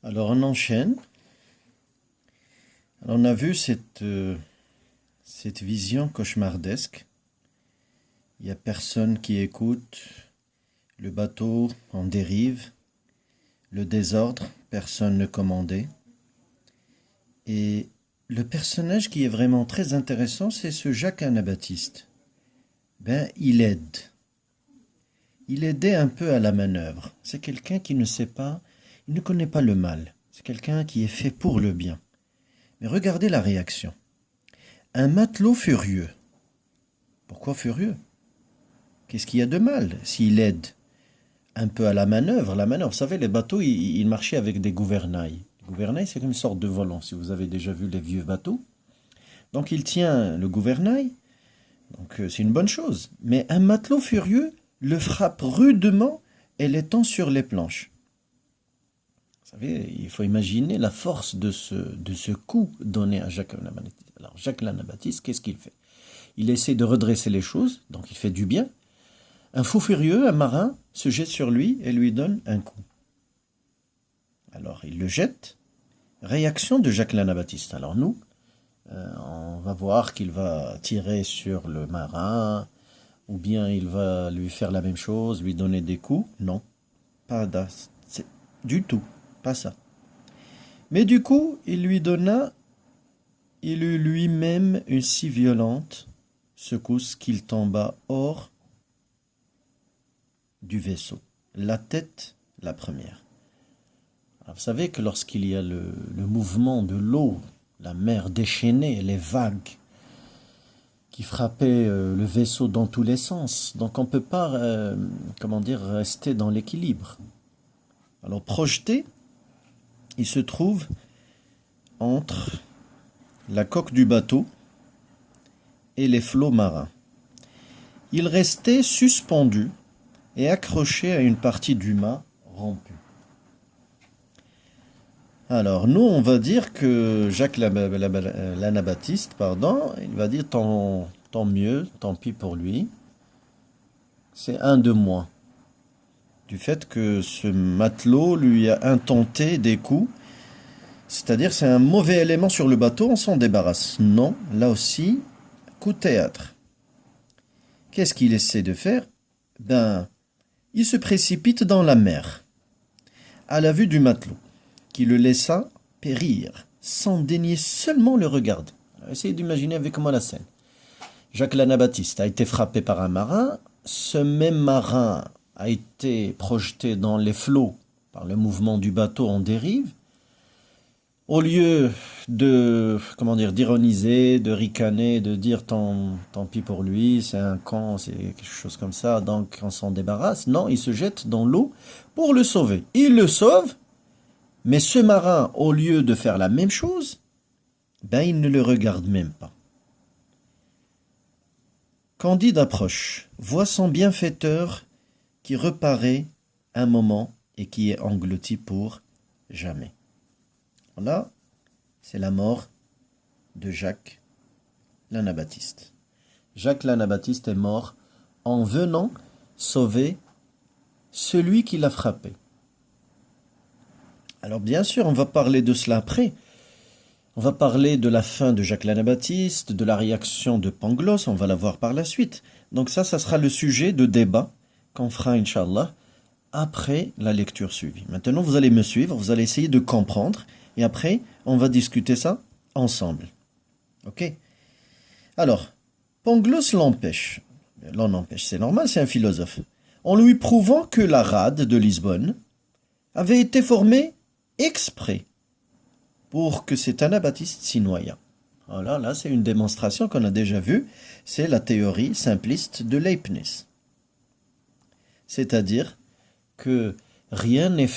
Alors on enchaîne. Alors, on a vu cette vision cauchemardesque. Il n'y a personne qui écoute. Le bateau en dérive. Le désordre, personne ne commandait. Et le personnage qui est vraiment très intéressant, c'est ce Jacques Anabaptiste. Il aide. Il aidait un peu à la manœuvre. C'est quelqu'un qui ne sait pas, il ne connaît pas le mal. C'est quelqu'un qui est fait pour le bien. Mais regardez la réaction. Un matelot furieux. Pourquoi furieux? Qu'est-ce qu'il y a de mal s'il aide un peu à la manœuvre? La manœuvre, vous savez, les bateaux, ils marchaient avec des gouvernails. Le gouvernail, c'est comme une sorte de volant, si vous avez déjà vu les vieux bateaux. Donc il tient le gouvernail, donc c'est une bonne chose. Mais un matelot furieux le frappe rudement et l'étend sur les planches. Vous savez, il faut imaginer la force de ce coup donné à Jacques l'Anabaptiste. Alors Jacques l'Anabaptiste, qu'est-ce qu'il fait? Il essaie de redresser les choses, donc il fait du bien. Un fou furieux, un marin, se jette sur lui et lui donne un coup. Alors il le jette. Réaction de Jacques l'Anabaptiste. Alors nous, on va voir qu'il va tirer sur le marin, ou bien il va lui faire la même chose, lui donner des coups. Non, pas du tout, pas ça. Mais du coup, il eut lui-même une si violente secousse qu'il tomba hors du vaisseau. La tête, la première. Alors, vous savez que lorsqu'il y a le mouvement de l'eau, la mer déchaînée, les vagues qui frappaient le vaisseau dans tous les sens, donc on ne peut pas, rester dans l'équilibre. Alors projeté, il se trouve entre la coque du bateau et les flots marins. Il restait suspendu et accroché à une partie du mât rompu. Alors, nous, on va dire que Jacques l'Anabaptiste, il va dire tant mieux, tant pis pour lui. C'est un de moins. Du fait que ce matelot lui a intenté des coups. C'est-à-dire, c'est un mauvais élément sur le bateau, on s'en débarrasse. Non, là aussi, coup de théâtre. Qu'est-ce qu'il essaie de faire? Il se précipite dans la mer, à la vue du matelot, qui le laissa périr, sans daigner seulement le regarder. Alors, essayez d'imaginer avec moi la scène. Jacques l'Anabaptiste a été frappé par un marin. Ce même marin a été projeté dans les flots par le mouvement du bateau en dérive. Au lieu d'ironiser, de ricaner, de dire tant pis pour lui, c'est un con, c'est quelque chose comme ça, donc on s'en débarrasse. Non, il se jette dans l'eau pour le sauver. Il le sauve, mais ce marin, au lieu de faire la même chose, il ne le regarde même pas. Candide approche, voit son bienfaiteur qui reparaît un moment et qui est englouti pour jamais. Là, c'est la mort de Jacques l'Anabaptiste. Jacques l'Anabaptiste est mort en venant sauver celui qui l'a frappé. Alors bien sûr, on va parler de cela après. On va parler de la fin de Jacques l'Anabaptiste, de la réaction de Pangloss, on va la voir par la suite. Donc ça sera le sujet de débat qu'on fera, Inch'Allah, après la lecture suivie. Maintenant, vous allez me suivre, vous allez essayer de comprendre, et après, on va discuter ça ensemble. Ok? Alors, Pangloss l'empêche. L'en empêche, c'est normal, c'est un philosophe. En lui prouvant que la rade de Lisbonne avait été formée exprès pour que cet Anabaptiste s'y noyât. Voilà, là, c'est une démonstration qu'on a déjà vue. C'est la théorie simpliste de Leibniz. C'est-à-dire que rien n'est fait